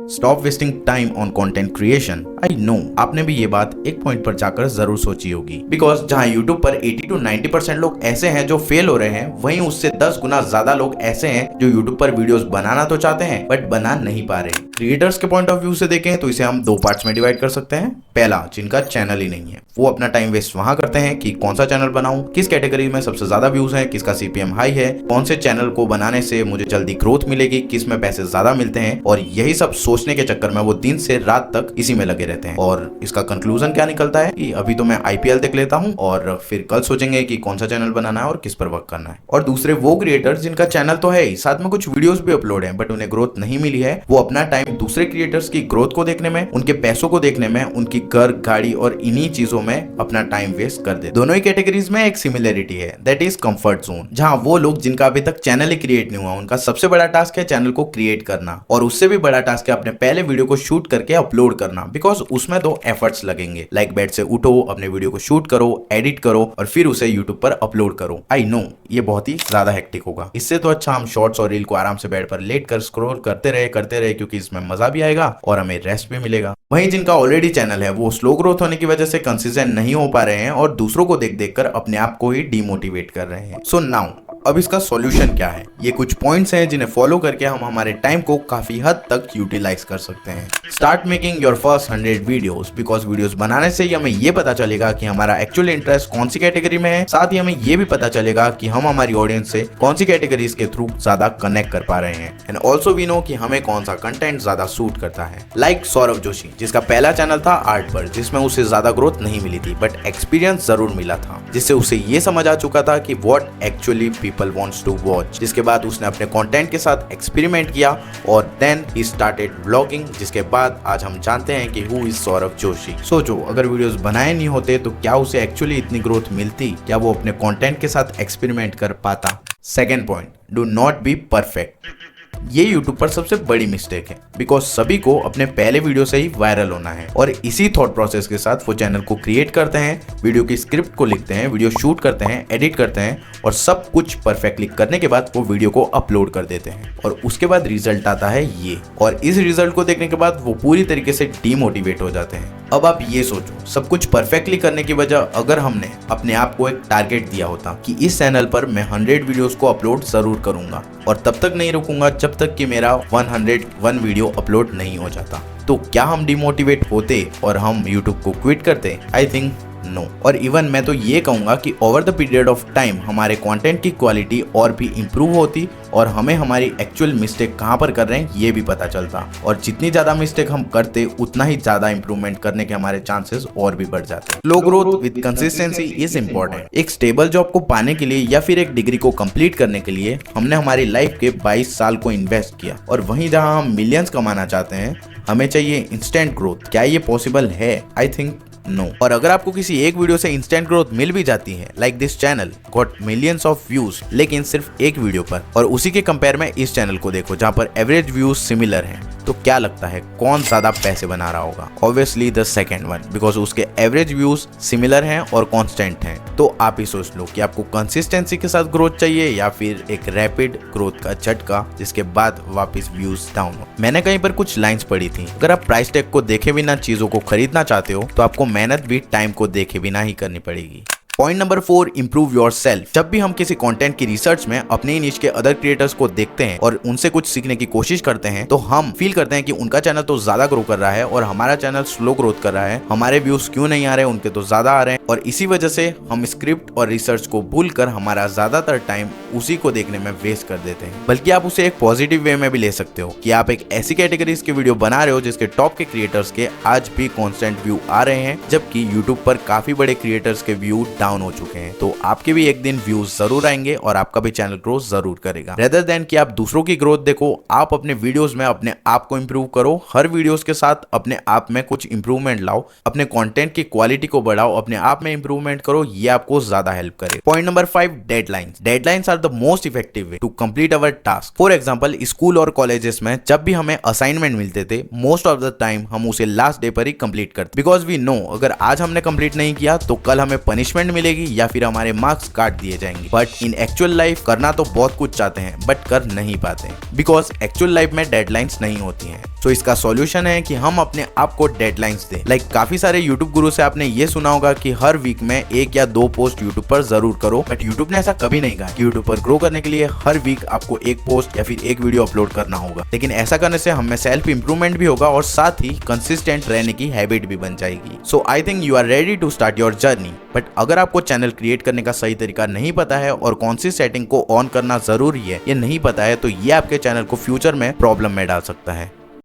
Stop wasting time on content creation. I know आपने भी ये बात एक पॉइंट पर जाकर जरूर सोची होगी, बिकॉज जहां यूट्यूब पर 80 to 90% लोग ऐसे हैं जो फेल हो रहे हैं, वहीं उससे 10 गुना ज्यादा लोग ऐसे हैं जो यूट्यूब पर वीडियोस बनाना तो चाहते हैं बट बना नहीं पा रहे। क्रिएटर्स के पॉइंट ऑफ व्यू से देखें तो इसे हम दो पार्ट्स में डिवाइड कर सकते हैं। पहला, जिनका चैनल ही नहीं है, वो अपना टाइम वेस्ट वहां करते हैं कि कौन सा चैनल बनाऊं, किस कैटेगरी में सबसे ज्यादा व्यूज हैं, किसका सीपीएम हाई है, कौन से चैनल को बनाने से मुझे जल्दी ग्रोथ मिलेगी, किस में पैसे ज्यादा मिलते हैं, और यही सब सोचने के चक्कर में वो दिन से रात तक इसी में लगे रहते हैं। और इसका कंक्लूजन क्या निकलता है कि अभी तो मैं आईपीएल देख लेता हूं और फिर कल सोचेंगे कि कौन सा चैनल बनाना है और किस पर वर्क करना है। और दूसरे वो क्रिएटर्स जिनका चैनल तो है ही, साथ में कुछ वीडियोस भी अपलोड है, बट उन्हें ग्रोथ नहीं मिली है, वो अपना टाइम दूसरे क्रिएटर्स की ग्रोथ को देखने में, उनके पैसों को देखने में, उनकी घर गाड़ी और इन्हीं चीजों में अपना टाइम वेस्ट कर दे। दोनों ही कैटेगरीज में एक सिमिलरिटी है, दैट इज कंफर्ट जोन। जहां वो लोग जिनका अभी तक चैनल ही क्रिएट नहीं हुआ, उनका सबसे बड़ा टास्क है चैनल को क्रिएट करना, और उससे भी बड़ा टास्क है अपने पहले वीडियो को शूट करके अपलोड करना, बिकॉज उसमें दो एफर्ट्स लगेंगे, लाइक बेड से उठो, अपने वीडियो को शूट करो, एडिट करो और फिर उसे यूट्यूब पर अपलोड करो। आई नो ये बहुत ही ज्यादा हेक्टिक होगा। इससे तो अच्छा हम शॉर्ट्स और रील को आराम से बेड पर लेट कर स्क्रॉल करते रहे, क्योंकि इसमें मजा भी आएगा और हमें रेस्ट भी मिलेगा। वहीं जिनका ऑलरेडी चैनल है, वो स्लो ग्रोथ होने की वजह से कंसिस्टेंट नहीं हो पा रहे हैं और दूसरों को देख देख कर अपने आप को ही डिमोटिवेट कर रहे हैं। सो नाउ अब इसका सॉल्यूशन क्या है? ये कुछ पॉइंट्स हैं जिन्हें फॉलो करके हम हमारे टाइम को काफी हद तक यूटिलाइज कर सकते हैं। Start making your first 100 videos, because videos बनाने से ही हमें ये पता चलेगा कि हमारा एक्चुअल इंटरेस्ट कौन सी कैटेगरी में है। साथ ही हमें ये भी पता चलेगा कि हम हमारी ऑडियंस से कौन सी कैटेगरीज के थ्रू ज्यादा कनेक्ट कर पा रहे हैं। एंड ऑल्सो वी नो कि हमें कौन सा कंटेंट ज्यादा सूट करता है। लाइक सौरभ जोशी, जिसका पहला चैनल था आर्ट पर, जिसमें उसे ज्यादा ग्रोथ नहीं मिली थी बट एक्सपीरियंस जरूर मिला था, जिससे उसे ये समझ आ चुका था कि what actually people wants to watch. जिसके बाद उसने अपने कंटेंट के साथ एक्सपेरिमेंट किया और देन ही स्टार्टेड व्लॉगिंग, जिसके बाद आज हम जानते हैं कि हु इज सौरभ जोशी। सोचो अगर वीडियोस बनाए नहीं होते तो क्या उसे एक्चुअली इतनी ग्रोथ मिलती? क्या वो अपने कंटेंट के साथ एक्सपेरिमेंट कर पाता? Second point, do not be perfect. ये यूट्यूब पर सबसे बड़ी मिस्टेक है, बिकॉज सभी को अपने पहले वीडियो से ही वायरल होना है और इसी थॉट प्रोसेस के साथ वो चैनल को क्रिएट करते हैं, वीडियो की स्क्रिप्ट को लिखते हैं, वीडियो शूट करते हैं, एडिट करते हैं और सब कुछ परफेक्टली करने के बाद वो वीडियो को अपलोड कर देते हैं और उसके बाद रिजल्ट आता है ये। और इस रिजल्ट को देखने के बाद वो पूरी तरीके से डीमोटिवेट हो जाते हैं। अब आप ये सोचो, सब कुछ परफेक्टली करने की वजह अगर हमने अपने आप को एक टारगेट दिया होता कि इस चैनल पर मैं 100 वीडियोस को अपलोड जरूर करूंगा और तब तक नहीं रुकूंगा जब तक कि मेरा 101 वीडियो अपलोड नहीं हो जाता, तो क्या हम डिमोटिवेट होते और हम YouTube को क्विट करते? I think no. और इवन मैं तो ये कहूंगा कि over the period of time हमारे कंटेंट की क्वालिटी और भी इंप्रूव होती और हमें हमारी एक्चुअल मिस्टेक कहां पर कर रहे हैं ये भी पता चलता, और जितनी ज्यादा मिस्टेक हम करते उतना ही ज्यादा इंप्रूवमेंट करने के हमारे चांसेस और भी बढ़ जाते हैं। Slow growth with consistency is important. एक स्टेबल जॉब को पाने के लिए या फिर एक डिग्री को कंप्लीट करने के लिए हमने हमारी लाइफ के 22 साल को इन्वेस्ट किया, और वहीं जहां हम मिलियंस कमाना चाहते हैं हमें चाहिए इंस्टेंट ग्रोथ। क्या ये पॉसिबल है? I think no. और अगर आपको किसी एक वीडियो से इंस्टेंट ग्रोथ मिल भी जाती है, like this channel got millions of views, लेकिन सिर्फ एक वीडियो पर, और उसी के कंपेयर में इस चैनल को देखो जहां पर एवरेज व्यूज सिमिलर हैं, तो क्या लगता है कौन ज्यादा पैसे बना रहा होगा? Obviously the second one, because उसके एवरेज व्यूज सिमिलर हैं और कांस्टेंट हैं। तो आप ही सोच लो कि आपको कंसिस्टेंसी के साथ ग्रोथ चाहिए या फिर एक रैपिड ग्रोथ का झटका जिसके बाद वापस व्यूज डाउन हो। मैंने कहीं पर कुछ लाइंस पढ़ी थी, अगर आप प्राइस टैग को देखे बिना चीजों को खरीदना चाहते हो तो आपको मेहनत भी टाइम को देखे बिना ही करनी पड़ेगी। Point number 4, improve your self. जब भी हम किसी कंटेंट की रिसर्च में अपने ही नीच के अदर क्रिएटर्स को देखते हैं और उनसे कुछ सीखने की कोशिश करते हैं, तो हम फील करते हैं कि उनका चैनल तो ज्यादा ग्रो कर रहा है और हमारा चैनल स्लो ग्रोथ कर रहा है, हमारे व्यूज क्यों नहीं आ रहे, उनके तो ज्यादा आ रहे हैं, और इसी वजह से हम स्क्रिप्ट और रिसर्च को भूलकर हमारा ज्यादातर टाइम उसी को देखने में वेस्ट कर देते हैं। बल्कि आप उसे एक पॉजिटिव वे में भी ले सकते हो कि आप एक ऐसी कैटेगरीज के वीडियो बना रहे हो जिसके टॉप के क्रिएटर्स के आज भी कॉन्स्टेंट व्यू आ रहे हैं, जबकि यूट्यूब पर काफी बड़े क्रिएटर्स के व्यू डाउन हो चुके हैं। तो आपके भी एक दिन व्यूज जरूर आएंगे और आपका भी चैनल ग्रोथ जरूर करेगा। रेदर देन कि आप दूसरों की ग्रोथ देखो, आप अपने वीडियोस में अपने आप को इंप्रूव करो। हर वीडियोस के साथ अपने आप में कुछ इंप्रूवमेंट लाओ, अपने कंटेंट की क्वालिटी को बढ़ाओ, अपने आप में इंप्रूवमेंट करो, ये आपको ज्यादा हेल्प करे। Point number 5, deadlines. Deadlines are the most effective way to complete our task. For example, school और कॉलेजेस में जब भी हमें असाइनमेंट मिलते थे, मोस्ट ऑफ द टाइम हम उसे लास्ट डे पर ही कंप्लीट करते, बिकॉज वी नो अगर आज हमने कंप्लीट नहीं किया तो कल हमें पनिशमेंट मिलेगी या फिर हमारे मार्क्स काट दिए जाएंगे। बट इन एक्चुअल लाइफ करना तो बहुत कुछ चाहते हैं बट कर नहीं पाते, बिकॉज एक्चुअल लाइफ में डेडलाइंस नहीं होती हैं। तो इसका सॉल्यूशन है कि हम अपने आप को डेडलाइंस दें। लाइक काफी सारे यूट्यूब गुरु से आपने ये सुना होगा कि हर वीक में 1 या 2 पोस्ट यूट्यूब पर जरूर करो, बट यूट्यूब ने ऐसा कभी नहीं कहा कि यूट्यूब पर ग्रो करने के लिए हर वीक आपको 1 पोस्ट या फिर 1 वीडियो अपलोड करना होगा। लेकिन ऐसा करने से हमें सेल्फ इंप्रूवमेंट भी होगा और साथ ही कंसिस्टेंट रहने की हैबिट भी बन जाएगी। So I think you are ready to start your journey. But अगर आपको चैनल क्रिएट करने का सही तरीका नहीं पता है और कौन सी सेटिंग को ऑन करना जरूरी है ये नहीं पता है, तो ये आपके चैनल को फ्यूचर में प्रॉब्लम में डाल सकता है।